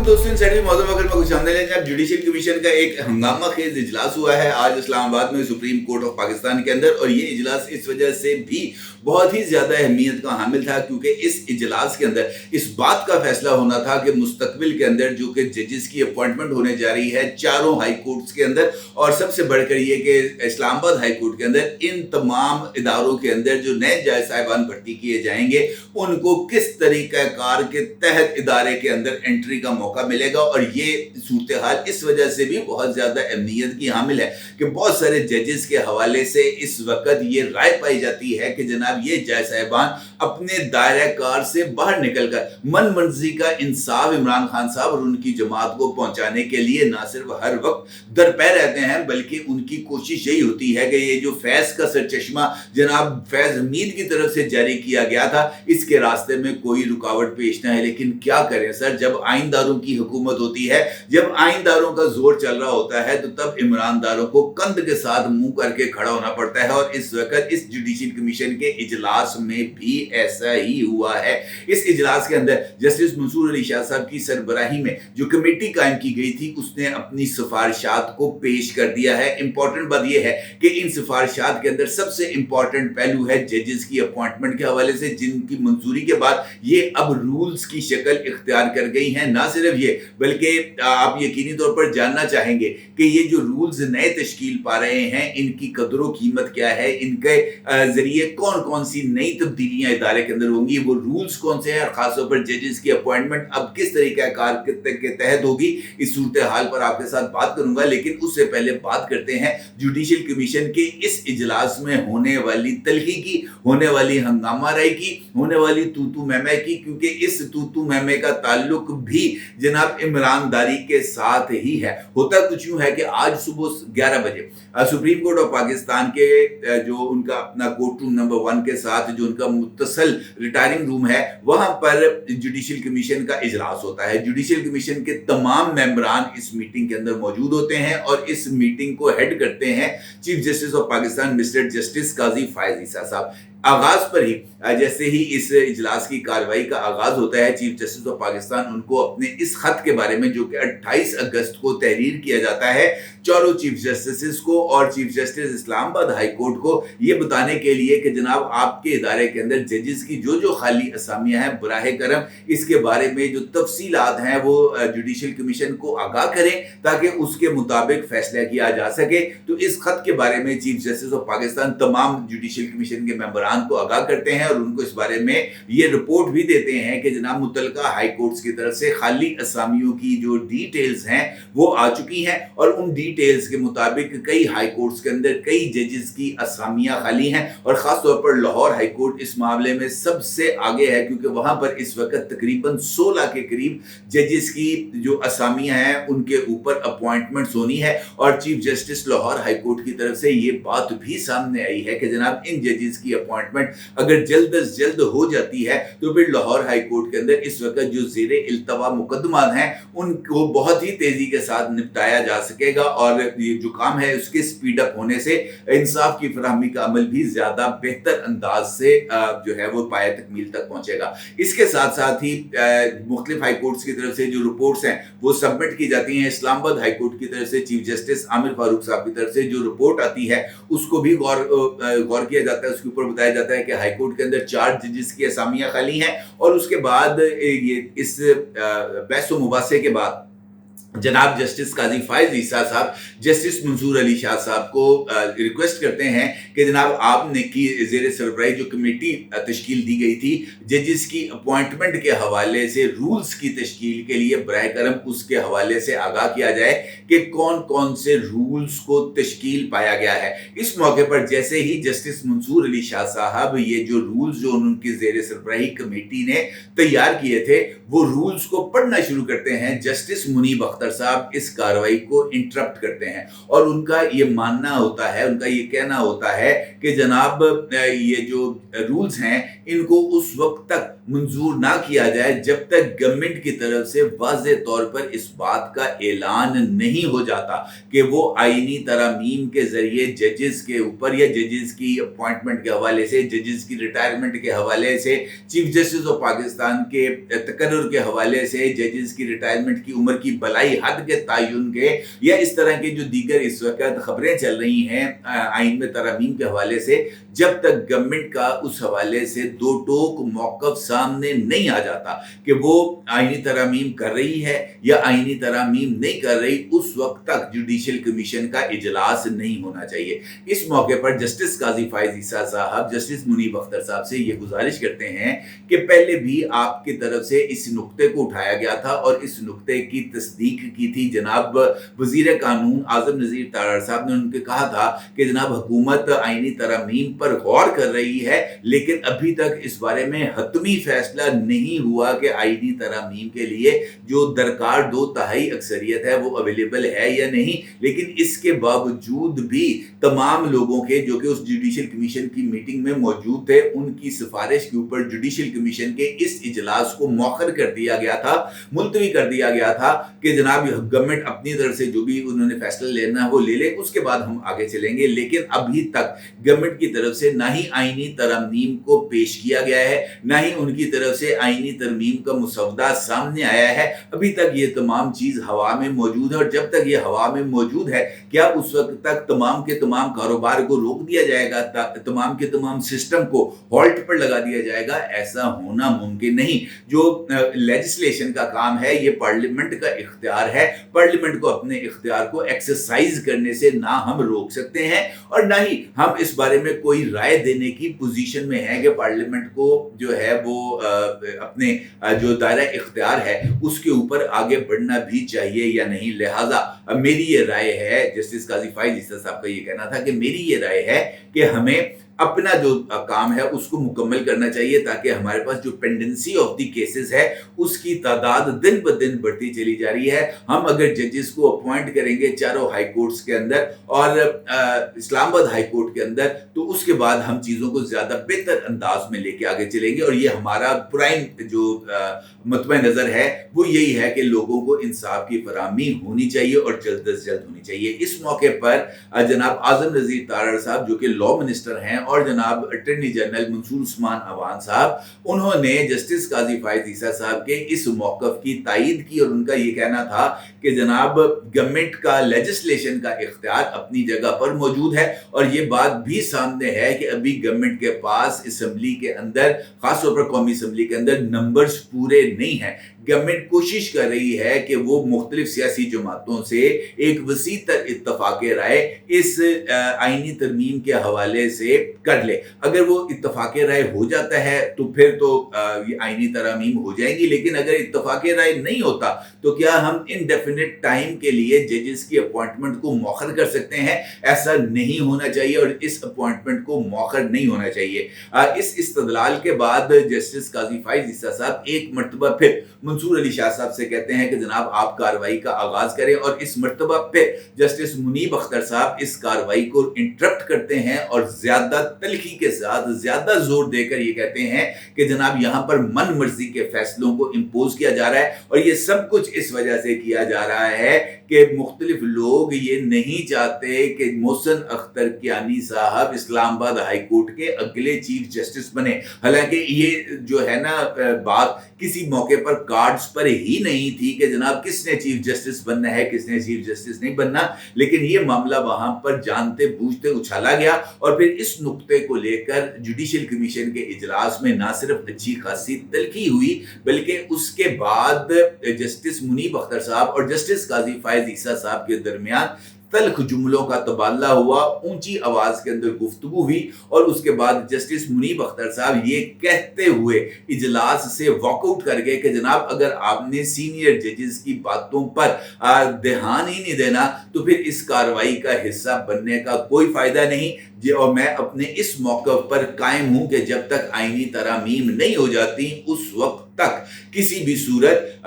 दोस्तों, इंसाइड मौजूद में कुछ जानने लें। जब जुडिशियल कमीशन का एक हंगामा खेज इजलास हुआ है आज इस्लामाबाद में सुप्रीम कोर्ट ऑफ पाकिस्तान के अंदर, और ये इजलास इस वजह से भी बहुत ही ज्यादा अहमियत का हामिल था क्योंकि इस इजलास के अंदर इस बात का फैसला होना था कि मुस्तकबिल के अंदर जो कि जजेस की अपॉइंटमेंट होने जा रही है चारों हाई कोर्ट्स के अंदर, और सबसे बढ़कर ये कि इस्लामाबाद हाई कोर्ट के अंदर इन तमाम इदारों के अंदर जो नए जज साहिबान भर्ती किए जाएंगे उनको किस तरीक़ाकार के तहत इदारे के अंदर एंट्री का मौका मिलेगा। और ये सूरत हाल इस वजह से भी बहुत ज्यादा अहमियत की हामिल है कि बहुत सारे जजेस के हवाले से इस वक्त ये राय पाई जाती है कि जनाब ये जज साहिबान अपने दायरा कार से बाहर निकलकर मन मर्जी का इंसाफ इमरान खान साहब और उनकी जमात को पहुंचाने के लिए ना सिर्फ हर वक्त दरपे रहते हैं, बल्कि उनकी कोशिश यही होती है कि ये जो फैज का सरचश्मा जनाब फैज हमीद की तरफ से जारी किया गया था इसके रास्ते में कोई रुकावट पेश ना है। लेकिन क्या करें सर, जब आइनदारों की हुकूमत होती है, जब आइनदारों का जोर चल रहा होता है तो तब इमरानदारों को कंध के साथ मुंह करके खड़ा होना पड़ता है। और इस वक्त इस जुडिशियल कमीशन के इजलास में भी ऐसा ही हुआ है। इस इजलास के अंदर जस्टिस मंसूर अली शाह साहब की सरबराही में जो कमेटी कायम की गई थी उसने अपनी सिफारिशात को पेश कर दिया है। इंपॉर्टेंट बात यह है कि इन सिफारिशात के अंदर सबसे इंपॉर्टेंट पहलू है जजेस की अपॉइंटमेंट के हवाले से, जिनकी मंजूरी के बाद ये अब रूल्स की शक्ल इख्तियार कर गई हैं। ना सिर्फ ये, बल्कि आप यकीनी तौर पर जानना चाहेंगे कि ये जो रूल्स नए तश्कील पा रहे हैं इनकी कदर कीमत क्या है, इनके जरिए कौन कौन सी नई तब्दीलियां इदारे के अंदर होंगी, वो रूल्स कौन से हैं, खासतौर पर जजेस की अपॉइंटमेंट अब किस तरीका कार के तहत होगी। इस सूरत हाल पर आपके साथ बात करूंगा, लेकिन उससे पहले बात करते हैं जुडिशियल कमीशन के इस इजलास में होने वाली तलखी की, होने वाली हंगामा राय की, होने वाली तूतू मैमे की, क्योंकि इस तूतू मैमे का ताल्लुक भी जनाब इमरानदारी के साथ ही है। होता कुछ यूं है कि आज सुबह 11 बजे सुप्रीम कोर्ट ऑफ पाकिस्तान के जो उनका अपना कोर्ट रूम नंबर 1 के साथ जो उनका मुत्तसल रिटायरिंग रूम है वहां पर जुडिशियल कमीशन का इजलास होता है। जुडिशियल कमीशन के तमाम मेंबरान इस मीटिंग के अंदर मौजूद होते हैं और इस मीटिंग को हेड करते हैं chief justice of Pakistan mister justice Qazi Faez Isa साहब। आगाज पर ही जैसे ही इस इजलास की कार्रवाई का आगाज होता है, चीफ जस्टिस ऑफ पाकिस्तान उनको अपने इस खत के बारे में जो कि 28 अगस्त को तहरीर किया जाता है चारों चीफ जस्टिस को और chief justice Islamabad high court को, ये बताने के लिए कि जनाब आपके इदारे के अंदर जजेस की जो जो खाली असामियां हैं बराह करम इसके बारे में जो तफसीलात हैं वो जुडिशियल कमीशन को आगाह करें ताकि उसके मुताबिक फैसला किया जा सके। तो इस खत के बारे में चीफ जस्टिस ऑफ पाकिस्तान तमाम जुडिशियल कमीशन के मेंबरान को आगाह करते हैं और उनको इस बारे में ये रिपोर्ट भी देते हैं कि जनाब मुतलका हाई कोर्ट्स की तरफ से खाली असामियों की जो डिटेल्स हैं वो आ चुकी हैं और उन डिटेल्स के मुताबिक कई हाई कोर्ट्स के अंदर कई जजेस की असामियां खाली हैं और खास तौर पर लाहौर हाई कोर्ट इस मामले में सबसे आगे है क्योंकि वहां पर इस वक्त तकरीबन 16 के करीब जजेस की जो असामियां हैं उनके ऊपर अपॉइंटमेंट्स होनी है। और chief justice Lahore high court की तरफ से ये बात भी सामने आई है कि जनाब इन जजेस की अपॉइंटमेंट अगर जल्द अज जल्द हो जाती है तो फिर लाहौर हाई कोर्ट के अंदर इस वक्त जो ज़ेरे इल्तवा मुकदमात हैं उनको बहुत ही तेजी के साथ निपटाया जा सकेगा और ये जो काम है उसके स्पीड अप होने से इंसाफ की फराहमी का अमल भी ज्यादा बेहतर अंदाज से जो है वो पाया तकमील तक पहुंचेगा। इसके साथ साथ ही मुख्तलिफ हाई कोर्ट्स की तरफ से जो रिपोर्ट्स हैं वो सबमिट की जाती हैं। इस्लामाबाद हाई कोर्ट की तरफ से चीफ जस्टिस आमिर फारूक साहब की तरफ से जो रिपोर्ट आती है उसको भी गौर किया जाता है। उसके ऊपर बताया जाता है कि हाई कोर्ट के अंदर 4 जजेस की असामियां खाली हैं और उसके बाद ये इस बहस व मुबासे के बाद जनाब जस्टिस काजी फायज ईसा साहब जस्टिस मंसूर अली शाह साहब को रिक्वेस्ट करते हैं कि जनाब आपने की ज़ेरे सरबराही जो कमेटी तश्कील दी गई थी जजेस की अपॉइंटमेंट के हवाले से रूल्स की तश्कील के लिए बराह करम उसके हवाले से आगाह किया जाए कि कौन कौन से रूल्स को तश्कील पाया गया है। इस मौके पर जैसे ही जस्टिस मंसूर अली शाह साहब ये जो रूल्स जो उनकी ज़ेरे सरबराही कमेटी ने तैयार किए थे वो रूल्स को पढ़ना शुरू करते हैं, जस्टिस मुनीब अख्तर अख्तर साहब इस कार्रवाई को इंटरप्ट करते हैं और उनका ये मानना होता है, उनका ये कहना होता है कि जनाब ये जो रूल्स हैं इनको उस वक्त तक मंजूर ना किया जाए जब तक गवर्नमेंट की तरफ से वाज़ेह तौर पर इस बात का ऐलान नहीं हो जाता कि वो आईनी तरामीम के जरिए जजेस के ऊपर या जजेस की अपॉइंटमेंट के हवाले से, जजेस की रिटायरमेंट के हवाले से, चीफ जस्टिस ऑफ पाकिस्तान के तकर्रुर के हवाले से, जजेस की रिटायरमेंट की उम्र की बलाई हद के तयन के या इस तरह के जो दीगर इस वक्त खबरें चल रही हैं आइन में तरामीम के हवाले से, जब तक गवर्नमेंट का उस हवाले से दो टोक मौक़िफ़ सामने नहीं आ जाता कि वो आईनी तरामीम कर रही है या आईनी तरामीम नहीं कर रही, उस वक्त तक जुडिशल कमीशन का इजलास नहीं होना चाहिए। इस मौके पर जस्टिस काजी फायज ईसा साहब जस्टिस मुनीब अख्तर साहब से ये गुजारिश करते हैं कि पहले भी आपकी तरफ से इस नुक्ते को उठाया गया था और इस नुक्ते की तस्दीक की थी। जनाब वज़ीर कानून आज़म नज़ीर तारड़ साहब ने उनके कहा था कि जनाब हुकूमत आईनी तरामीम पर गौर कर रही है, लेकिन अभी तक इस बारे में हतमी फैसला नहीं हुआ कि आईनी तरामीम के लिए जो दरकार 2/3 अक्सरियत है वो अवेलेबल है या नहीं। लेकिन इसके बावजूद भी तमाम लोगों के जो कि उस जुडिशल कमीशन की मीटिंग में मौजूद थे, उनकी सिफारिश के ऊपर जुडिशल कमीशन के इस इजलास को मौखर कर दिया गया था, मुलतवी कर दिया गया था कि जनाब गवर्नमेंट अपनी तरफ से जो भी उन्होंने फैसला लेना है वो ले ले, उसके बाद हम आगे चलेंगे। लेकिन अभी तक गवर्नमेंट की तरफ से ना ही आईनी तरामीम को पेश किया गया है, ना ही उनकी तरफ से आईनी तरमीम का मुसवदा सामने आया है। अभी तक ये तमाम चीज़ हवा में मौजूद है और जब तक ये हवा में मौजूद है, क्या उस वक्त तक तमाम के तमाम कारोबार को रोक दिया जाएगा, तमाम के तमाम सिस्टम को हॉल्ट पर लगा दिया जाएगा? ऐसा होना मुमकिन नहीं। जो लेजिस्लेशन का काम है ये पार्लियामेंट का इख्तियार है, पार्लियामेंट को अपने इख्तियार को एक्सरसाइज करने से ना हम रोक सकते हैं और ना ही हम इस बारे में कोई राय देने की पोजीशन में है कि पार्लियामेंट को जो है वो अपने जो दायरा इख्तियार है उसके ऊपर आगे बढ़ना भी चाहिए या नहीं। लिहाजा मेरी ये राय है, जस्टिस काजी फायज ईसा साहब का ये कहना था कि मेरी ये राय है कि हमें अपना जो काम है उसको मुकम्मल करना चाहिए ताकि हमारे पास जो पेंडेंसी ऑफ द केसेस है उसकी तादाद दिन ब दिन बढ़ती चली जा रही है। हम अगर जजेस को अपॉइंट करेंगे चारों हाई कोर्ट्स के अंदर और इस्लामाबाद हाई कोर्ट के अंदर, तो उसके बाद हम चीज़ों को ज़्यादा बेहतर अंदाज में लेके आगे चलेंगे और ये हमारा प्राइम जो मतबा नज़र है वो यही है कि लोगों को इंसाफ की फराहमी होनी चाहिए और जल्द अज जल्द होनी चाहिए। इस मौके पर जनाब आज़म नज़ीर तारड़ साहब जो कि लॉ मिनिस्टर हैं और जनाब अटॉर्नी जनरल मंसूर उस्मान अवान साहब, उन्होंने जस्टिस काजी फायज ईसा साहब के इस मौक़िफ़ की तायीद की और उनका ये कहना था कि जनाब गवर्नमेंट का लेजिस्लेशन का इख्तियार अपनी जगह पर मौजूद है और ये बात भी सामने है कि अभी गवर्नमेंट के पास असम्बली के अंदर, खासतौर पर कौमी असम्बली के अंदर नंबर्स पूरे नहीं हैं। गवर्नमेंट कोशिश कर रही है कि वो मुख्तलिफ सियासी जमातों से एक वसी तर इत्तफाक राय इस आईनी तरमीम के हवाले से कर ले। अगर वो इत्तफाक राय हो जाता है तो फिर तो ये आईनी तरामीम हो जाएंगी, लेकिन अगर इत्तफाक राय नहीं होता तो क्या हम इनडेफिनिट टाइम के लिए जजेस की अपॉइंटमेंट को मौखर कर सकते हैं? ऐसा नहीं होना चाहिए और इस अपॉइंटमेंट को मौखर नहीं होना चाहिए। इस इस्तदलाल के बाद जस्टिस काजी फायज ईसा साहब एक मरतबा फिर मंसूर अली शाह साहब से कहते हैं कि जनाब आप कार्रवाई का आगाज करें और इस मरतबा पे जस्टिस मुनीब अख्तर साहब इस कार्रवाई को इंटरप्ट करते हैं और ज्यादा तलखी के साथ ज्यादा जोर देकर ये कहते हैं कि जनाब यहाँ पर मन मर्जी के फैसलों को इम्पोज किया जा रहा है और ये सब कुछ इस वजह से किया जा रहा है कि मुख्तलिफ लोग ये नहीं चाहते कि मोहसिन अख्तर कियानी साहब इस्लामाबाद हाई कोर्ट के अगले चीफ जस्टिस बने। हालांकि ये जो है ना बात किसी मौके पर कार्ड्स पर ही नहीं थी कि जनाब किसने चीफ जस्टिस बनना है, किसने चीफ जस्टिस नहीं बनना, लेकिन ये मामला वहां पर जानते बूझते उछाला गया और फिर इस नुक्ते को लेकर जुडिशल कमीशन के इजलास में ना सिर्फ अच्छी खासी तलखी हुई बल्कि उसके बाद जस्टिस मुनीब अख्तर साहब और जस्टिस काजी फायज ईसा साहब के दरमियान तल्ख जुमलों का तबादला हुआ, ऊंची आवाज के अंदर गुफ्तगू हुई और उसके बाद जस्टिस मुनीब अख्तर साहब ये कहते हुए इजलास से वॉकआउट कर गए कि जनाब अगर आपने सीनियर जजेस की बातों पर ध्यान ही नहीं देना तो फिर इस कार्रवाई का हिस्सा बनने का कोई फायदा नहीं। और मैं अपने इस मौक़िफ़ पर कायम हूँ कि जब तक आईनी तरामीम नहीं हो जाती उस वक्त तक किसी भी सूरत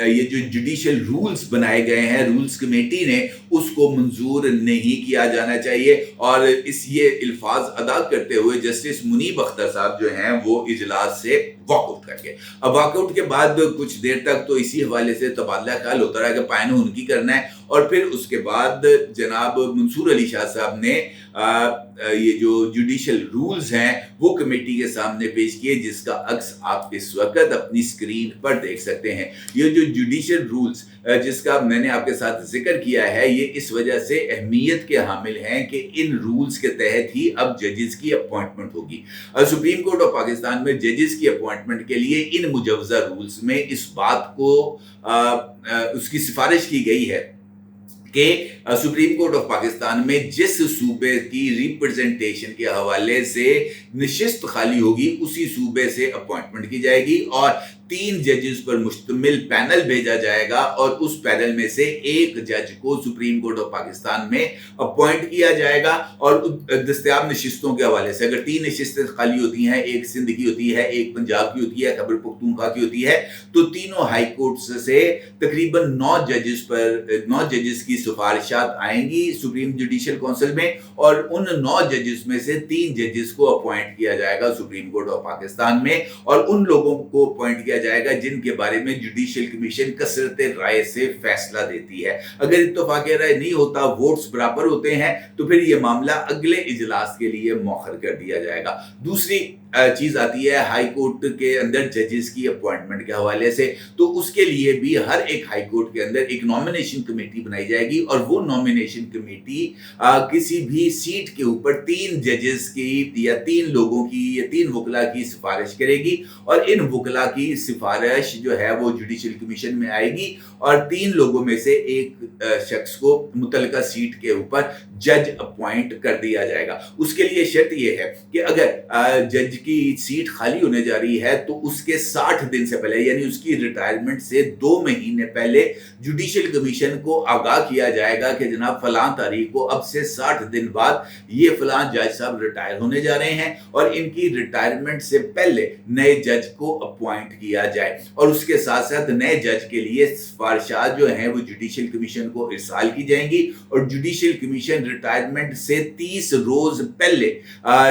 ये जो जुडिशियल रूल्स बनाए गए हैं रूल्स कमेटी ने उसको मंजूर नहीं किया जाना चाहिए। और ये अल्फाज अदा करते हुए जस्टिस मुनीब अख्तर साहब जो हैं वो इजलास से वॉकआउट कर गए। अब वॉकआउट के बाद कुछ देर तक तो इसी हवाले से तबादला ख्याल होता रहा कि पैनल उनकी करना है, और फिर उसके बाद जनाब मंसूर अली शाह साहब ने ये जो जुडिशियल रूल्स हैं वो कमेटी के सामने पेश किए, जिसका अक्स आप इस वक्त अपनी स्क्रीन पर देख सकते हैं। ये जो जुडिशियल रूल्स जिसका मैंने आपके साथ जिक्र किया है ये इस वजह से अहमियत के हामिल हैं कि इन रूल्स के तहत ही अब जजेस की अपॉइंटमेंट होगी। सुप्रीम कोर्ट ऑफ पाकिस्तान में जजेस की अपॉइंटमेंट के लिए इन मुजवजा रूल्स में इस बात को उसकी सिफारिश की गई है कि सुप्रीम कोर्ट ऑफ पाकिस्तान में जिस सूबे की रिप्रेजेंटेशन के हवाले से नशिस्त खाली होगी उसी सूबे से अपॉइंटमेंट की जाएगी और 3 जजेस पर मुश्तमिल पैनल भेजा जाएगा और उस पैनल में से एक जज को सुप्रीम कोर्ट ऑफ पाकिस्तान में अपॉइंट किया जाएगा। और दस्तयाब नशिस्तों के हवाले से अगर 3 नशिस्तें खाली होती हैं, एक सिंध की होती है, एक पंजाब की होती है, खैबर पख्तूनख्वा की होती है, तो तीनों हाई कोर्ट से तकरीबन 9 जजेस की सिफारिशात आएंगी सुप्रीम जुडिशियल काउंसिल में, और उन 9 जजेस में से 3 जजेस को अपॉइंट किया जाएगा सुप्रीम कोर्ट ऑफ पाकिस्तान में, और उन लोगों को अपॉइंट किया जाएगा जिनके बारे में जुडिशियल कमीशन कसरत राय से फैसला देती है। अगर इत्तफाक राय नहीं होता, वोट्स बराबर होते हैं, तो फिर यह मामला अगले इजलास के लिए मौखर कर दिया जाएगा। दूसरी चीज आती है हाई कोर्ट के अंदर जजेस की अपॉइंटमेंट के हवाले से, तो उसके लिए भी हर एक हाई कोर्ट के अंदर एक नॉमिनेशन कमेटी बनाई जाएगी, और वो नॉमिनेशन कमेटी किसी भी सीट के ऊपर 3 जजेस की या 3 लोगों की या 3 वकला की सिफारिश करेगी, और इन वकला की सिफारिश जो है वो जुडिशियल कमीशन में आएगी, और 3 लोगों में से एक शख्स को मुतलका सीट के ऊपर जज अपॉइंट कर दिया जाएगा। उसके लिए शर्त यह है कि अगर जज की सीट खाली होने जा रही है तो उसके 60 दिन से पहले, यानी उसकी रिटायरमेंट से 2 महीने पहले जुडिशियल कमीशन को आगाह किया जाएगा कि जनाब फलां तारीख को अब से 60 दिन बाद ये फलां जज साहब रिटायर होने जा रहे हैं, और इनकी रिटायरमेंट से पहले नए जज को अपॉइंट किया जाए। और उसके साथ साथ नए जज के लिए सिफारिशात जो हैं वो जुडिशियल कमीशन को इरसाल की जाएंगी, और जुडिशियल कमीशन रिटायरमेंट से 30 रोज पहले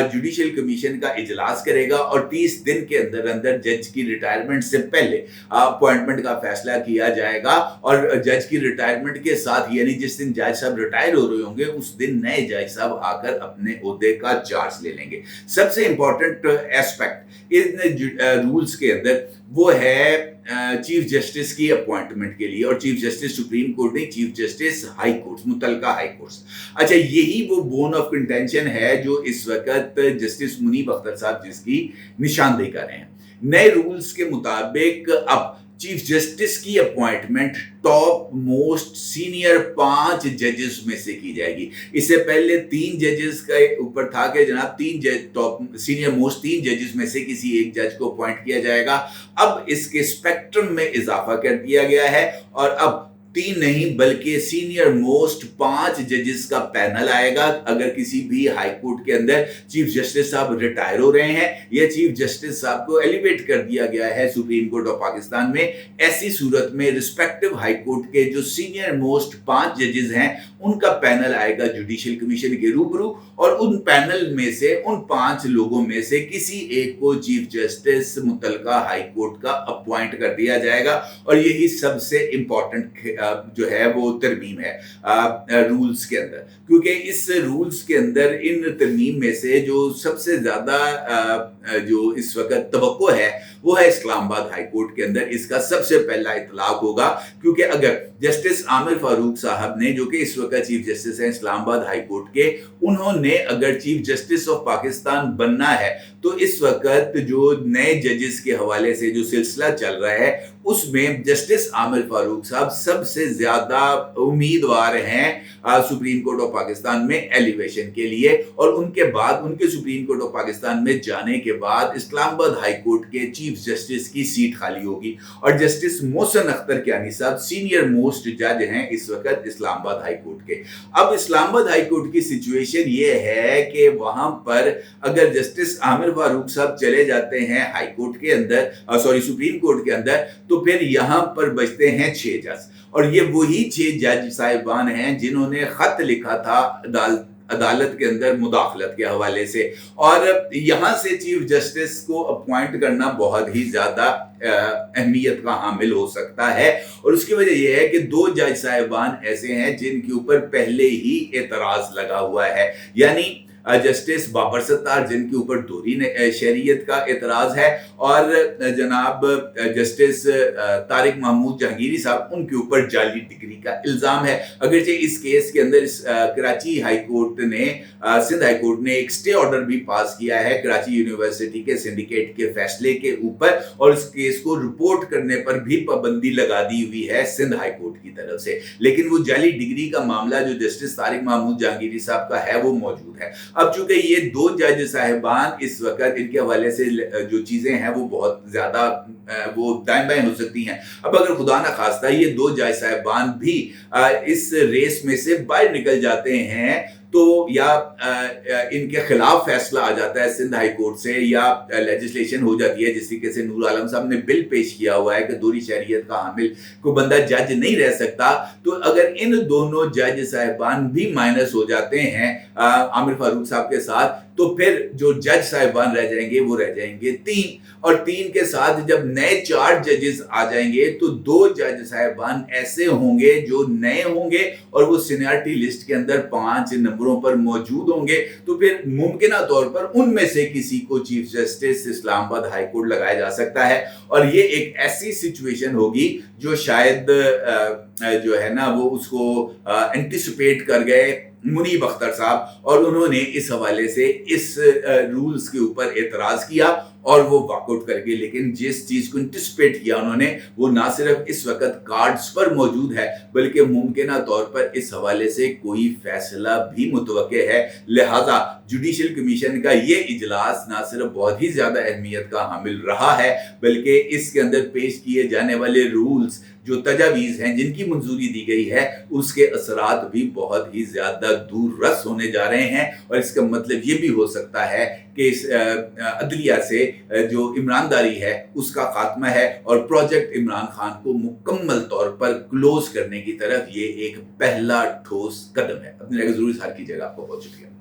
जुडिशियल कमीशन का इजलास करेगा, और 30 दिन के अंदर अंदर जज की रिटायरमेंट से पहले अपॉइंटमेंट का फैसला किया जाएगा, और जज की रिटायरमेंट के साथ यानी जिस दिन जज साहब रिटायर हो रहे होंगे उस दिन नए जज साहब आकर अपने ओहदे का चार्ज ले लेंगे। सबसे इंपॉर्टेंट एस्पेक्ट इन रूल्स के अंदर वो है चीफ जस्टिस की अपॉइंटमेंट के लिए, और चीफ जस्टिस सुप्रीम कोर्ट नहीं, चीफ जस्टिस हाई कोर्ट, मुतलका हाई कोर्ट। अच्छा, यही वो बोन ऑफ कंटेंशन है जो इस वक्त जस्टिस मुनीब अख्तर साहब जिसकी निशानदेही कर रहे हैं। नए रूल्स के मुताबिक अब चीफ जस्टिस की अपॉइंटमेंट टॉप मोस्ट सीनियर 5 जजेस में से की जाएगी। इससे पहले 3 जजेस के ऊपर था कि जनाब 3 टॉप सीनियर मोस्ट 3 जजेस में से किसी एक जज को अपॉइंट किया जाएगा। अब इसके स्पेक्ट्रम में इजाफा कर दिया गया है, और अब 3 नहीं बल्कि सीनियर मोस्ट 5 जजेस का पैनल आएगा। अगर किसी भी हाई कोर्ट के अंदर चीफ जस्टिस साहब रिटायर हो रहे हैं या चीफ जस्टिस साहब को एलिवेट कर दिया गया है सुप्रीम कोर्ट ऑफ पाकिस्तान में, ऐसी सूरत में रिस्पेक्टिव हाई कोर्ट के जो सीनियर मोस्ट 5 जजेस हैं उनका पैनल आएगा जुडिशियल कमीशन के रूबरू, और उन पैनल में से उन 5 लोगों में से किसी एक को चीफ जस्टिस मुतलका हाई कोर्ट का अपॉइंट कर दिया जाएगा। और यही सबसे इंपॉर्टेंट जो है वो तरमीम है रूल्स के अंदर, क्योंकि इस रूल्स के अंदर इन तरमीम में से जो सबसे ज्यादा जो इस वक्त तवक्को है वो है इस्लामाबाद हाई कोर्ट के अंदर इसका सबसे पहला इतलाक होगा। क्योंकि अगर जस्टिस आमिर फारूक साहब ने, जो कि इस वक्त चीफ जस्टिस हैं इस्लामाबाद हाई कोर्ट के, उन्होंने अगर चीफ जस्टिस ऑफ पाकिस्तान बनना है तो इस वक्त जो नए जजेस के हवाले से जो सिलसिला चल रहा है उसमें जस्टिस आमिर फारूक साहब सबसे ज्यादा उम्मीदवार हैं सुप्रीम कोर्ट ऑफ पाकिस्तान में एलिवेशन के लिए। और उनके बाद उनके सुप्रीम कोर्ट ऑफ पाकिस्तान में जाने के बाद इस्लामाबाद हाई कोर्ट के चीफ चीफ जस्टिस की सीट खाली होगी और जस्टिस मोहसिन अख्तर कियानी साहब सीनियर मोस्ट जज हैं इस वक्त इस्लामाबाद हाई कोर्ट के। अब इस्लामाबाद हाई कोर्ट की सिचुएशन ये है कि वहां पर अगर जस्टिस आमिर फारूक साहब चले जाते हैं हाई कोर्ट के अंदर, सुप्रीम कोर्ट के अंदर, तो फिर यहां पर बचते हैं 6 जज और ये वही 6 जज साहिबान हैं जिन्होंने खत लिखा था अदालत के अंदर मुदाखलत के हवाले से। और यहाँ से चीफ जस्टिस को अपॉइंट करना बहुत ही ज्यादा अहमियत का हामिल हो सकता है और उसकी वजह यह है कि 2 जज साहिबान ऐसे हैं जिनके ऊपर पहले ही एतराज लगा हुआ है, यानी जस्टिस बाबर सत्तार जिनके ऊपर तौहीन शरीयत का एतराज है और जनाब जस्टिस तारिक महमूद जहांगीरी साहब उनके ऊपर जाली डिग्री का इल्जाम है। अगरचे इस केस के अंदर कराची हाई कोर्ट ने सिंध हाई कोर्ट ने एक स्टे ऑर्डर भी पास किया है कराची यूनिवर्सिटी के सिंडिकेट के फैसले के ऊपर और इस केस को रिपोर्ट करने पर भी पाबंदी लगा दी हुई है सिंध हाई कोर्ट की तरफ से, लेकिन वो जाली डिग्री का मामला जो जस्टिस तारिक महमूद जहांगीरी साहब का है वो मौजूद है। अब चूंकि ये 2 जज साहिबान इस वक्त इनके हवाले से जो चीजें हैं वो बहुत ज्यादा वो दाएं बाएं हो सकती हैं। अब अगर खुदा ना खास्ता ये 2 जज साहिबान भी इस रेस में से बाहर निकल जाते हैं तो या इनके खिलाफ फैसला आ जाता है सिंध हाई कोर्ट से या लेजिस्लेशन हो जाती है जिस तरीके से नूर आलम साहब ने बिल पेश किया हुआ है कि दोहरी शरीयत का हामिल कोई बंदा जज नहीं रह सकता, तो अगर इन दोनों जज साहिबान भी माइनस हो जाते हैं आमिर फारूक साहब के साथ, तो फिर जो जज साहिबान रह जाएंगे वो रह जाएंगे 3 और 3 के साथ जब नए 4 जजेस आ जाएंगे तो 2 जज साहिबान ऐसे होंगे जो नए होंगे और वो सीनियरिटी लिस्ट के अंदर 5 नंबरों पर मौजूद होंगे। तो फिर मुमकिना तौर पर उनमें से किसी को chief justice Islamabad high court लगाया जा सकता है और ये एक ऐसी सिचुएशन होगी जो शायद जो है ना वो उसको एंटिसिपेट कर गए मुनीब अख्तर साहब और उन्होंने इस हवाले से इस रूल्स के ऊपर एतराज किया और वो वॉकआउट कर गए। लेकिन जिस चीज को एंटिसिपेट किया उन्होंने वो ना सिर्फ इस वक्त कार्ड्स पर मौजूद है बल्कि मुमकिना तौर पर इस हवाले से कोई फैसला भी मुतवक्के है। लिहाजा जुडिशल कमीशन का ये इजलास ना सिर्फ बहुत ही ज्यादा अहमियत का हामिल रहा है बल्कि इसके अंदर पेश किए जाने वाले रूल्स जो तजावीज़ हैं जिनकी मंजूरी दी गई है उसके असरात भी बहुत ही ज्यादा दूर रस होने जा रहे हैं और इसका मतलब ये भी हो सकता है कि इस अदलिया से जो इमरानदारी है उसका खात्मा है और प्रोजेक्ट इमरान खान को मुकम्मल तौर पर क्लोज करने की तरफ ये एक पहला ठोस कदम है। अपनी जरूर इज़हार कीजिएगा। आपको बहुत शुक्रिया।